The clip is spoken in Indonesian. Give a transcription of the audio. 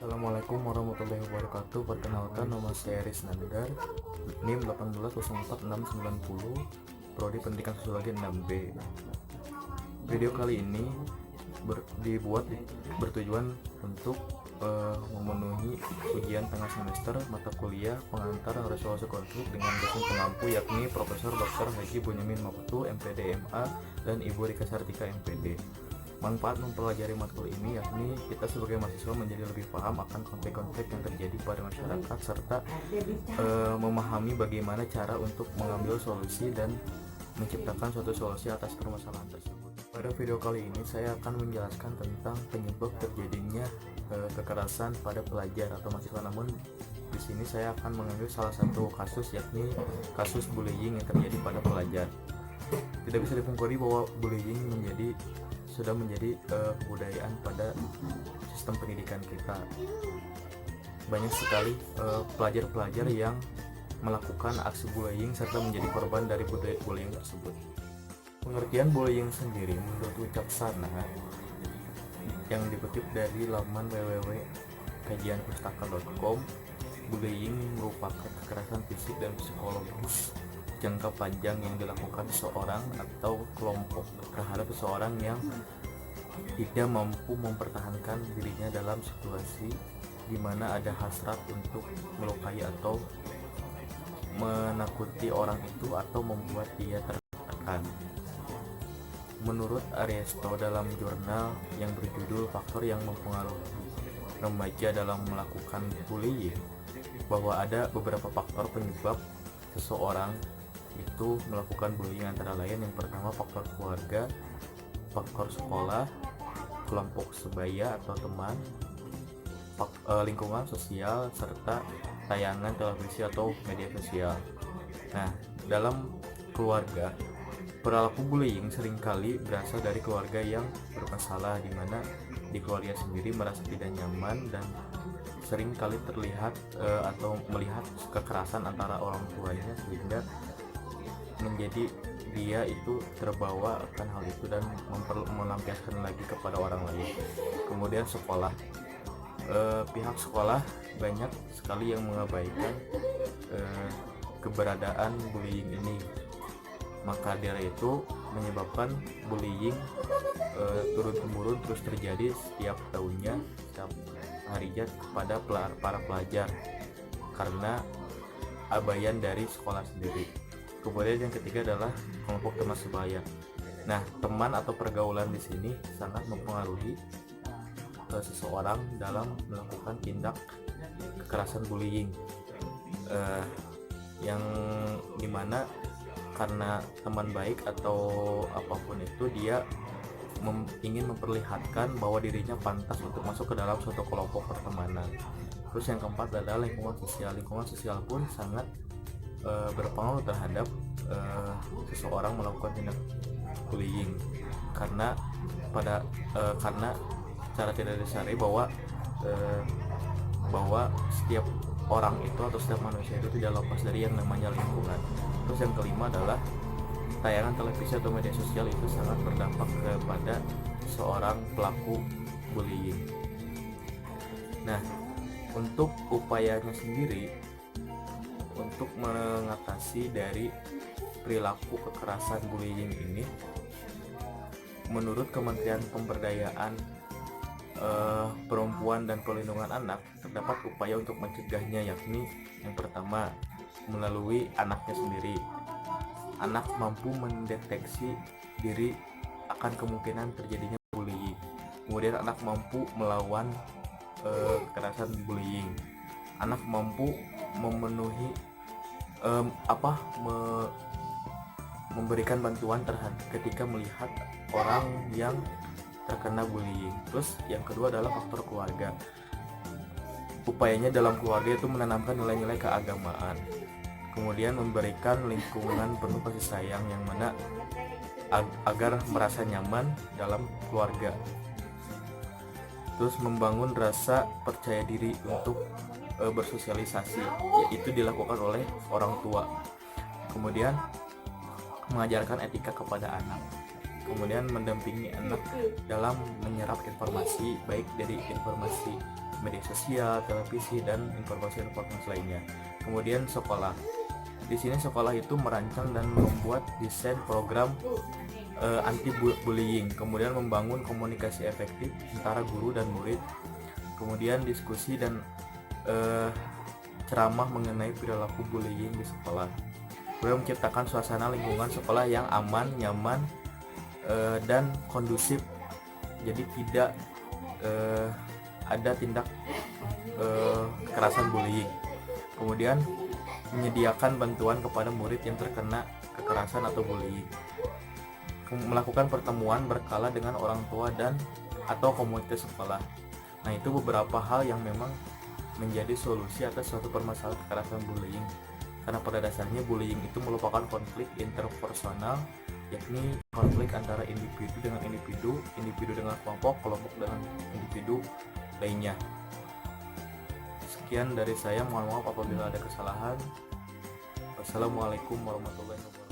Assalamualaikum warahmatullahi wabarakatuh. Perkenalkan, nama saya Aris Nandar, NIM 1804690, Prodi Pendidikan Sosiologi 6B. Video kali ini bertujuan untuk memenuhi ujian tengah semester mata kuliah pengantar resolusi konflik dengan dosen pengampu, yakni Profesor Dr. Haji Bunyamin Maftu, MPD MA, dan Ibu Rika Sartika, MPD. Manfaat mempelajari matkul ini yakni kita sebagai mahasiswa menjadi lebih paham akan konflik-konflik yang terjadi pada masyarakat, serta memahami bagaimana cara untuk mengambil solusi dan menciptakan suatu solusi atas permasalahan tersebut. Pada video kali ini saya akan menjelaskan tentang penyebab terjadinya kekerasan pada pelajar atau mahasiswa. Namun di sini saya akan mengambil salah satu kasus, yakni kasus bullying yang terjadi pada pelajar. Tidak bisa dipungkiri bahwa bullying sudah menjadi kebudayaan pada sistem pendidikan kita. Banyak sekali pelajar-pelajar yang melakukan aksi bullying serta menjadi korban dari budaya bullying tersebut. Pengertian bullying sendiri menurut Wicaksana yang dikutip dari laman www.kajianpustaka.com, bullying merupakan kekerasan fisik dan psikologis jangka panjang yang dilakukan seseorang atau kelompok terhadap seseorang yang tidak mampu mempertahankan dirinya dalam situasi di mana ada hasrat untuk melukai atau menakuti orang itu atau membuat dia tertekan. Menurut Ariesto dalam jurnal yang berjudul Faktor yang Mempengaruhi Remaja dalam Melakukan Bullying, bahwa ada beberapa faktor penyebab seseorang itu melakukan bullying, antara lain yang pertama faktor keluarga, faktor sekolah, kelompok sebaya atau teman, lingkungan sosial, serta tayangan televisi atau media sosial. Nah, dalam keluarga, perilaku bullying seringkali berasal dari keluarga yang bermasalah, di mana di keluarga sendiri merasa tidak nyaman dan sering kali terlihat atau melihat kekerasan antara orang tuanya, sehingga menjadi dia itu terbawa akan hal itu dan melampiaskan lagi kepada orang lain. Kemudian sekolah, pihak sekolah banyak sekali yang mengabaikan keberadaan bullying ini, maka dari itu menyebabkan bullying turun-temurun terus terjadi setiap tahunnya, setiap harinya kepada para pelajar karena abaian dari sekolah sendiri. Kemudian yang ketiga adalah kelompok teman sebaya. Nah, teman atau pergaulan di sini sangat mempengaruhi seseorang dalam melakukan tindak kekerasan bullying, yang dimana karena teman baik atau apapun itu dia ingin memperlihatkan bahwa dirinya pantas untuk masuk ke dalam suatu kelompok pertemanan. Terus yang keempat adalah lingkungan sosial. Lingkungan sosial pun sangat berpengaruh terhadap seseorang melakukan tindak bullying, karena cara tidak disadari bahwa setiap orang itu atau setiap manusia itu tidak lepas dari yang namanya lingkungan. Terus yang kelima adalah tayangan televisi atau media sosial itu sangat berdampak kepada seorang pelaku bullying. Nah, untuk upayanya sendiri untuk mengatasi dari perilaku kekerasan bullying ini, menurut Kementerian Pemberdayaan Perempuan dan Perlindungan Anak, terdapat upaya untuk mencegahnya, yakni yang pertama melalui anaknya sendiri. Anak mampu mendeteksi diri akan kemungkinan terjadinya bullying. Kemudian anak mampu melawan kekerasan bullying. Anak mampu memenuhi memberikan bantuan ketika melihat orang yang terkena bullying. Terus yang kedua adalah faktor keluarga. Upayanya dalam keluarga itu menanamkan nilai-nilai keagamaan, kemudian memberikan lingkungan penuh kasih sayang yang mana agar merasa nyaman dalam keluarga. Terus membangun rasa percaya diri untuk bersosialisasi, yaitu dilakukan oleh orang tua. Kemudian mengajarkan etika kepada anak. Kemudian mendampingi anak dalam menyerap informasi, baik dari informasi media sosial, televisi, dan informasi-informasi lainnya. Kemudian sekolah. Di sini sekolah itu merancang dan membuat desain program anti bullying, kemudian membangun komunikasi efektif antara guru dan murid, kemudian diskusi dan ceramah mengenai perilaku bullying di sekolah. Kemudian menciptakan suasana lingkungan sekolah yang aman, nyaman, dan kondusif, jadi tidak ada tindak kekerasan bullying. Kemudian menyediakan bantuan kepada murid yang terkena kekerasan atau bullying. Melakukan pertemuan berkala dengan orang tua dan atau komunitas sekolah. Nah, itu beberapa hal yang memang menjadi solusi atas suatu permasalahan kekerasan bullying. Karena pada dasarnya bullying itu merupakan konflik interpersonal, yakni konflik antara individu dengan individu, individu dengan kelompok, kelompok dengan individu lainnya. Sekian dari saya, mohon maaf apabila ada kesalahan. Wassalamualaikum warahmatullahi wabarakatuh.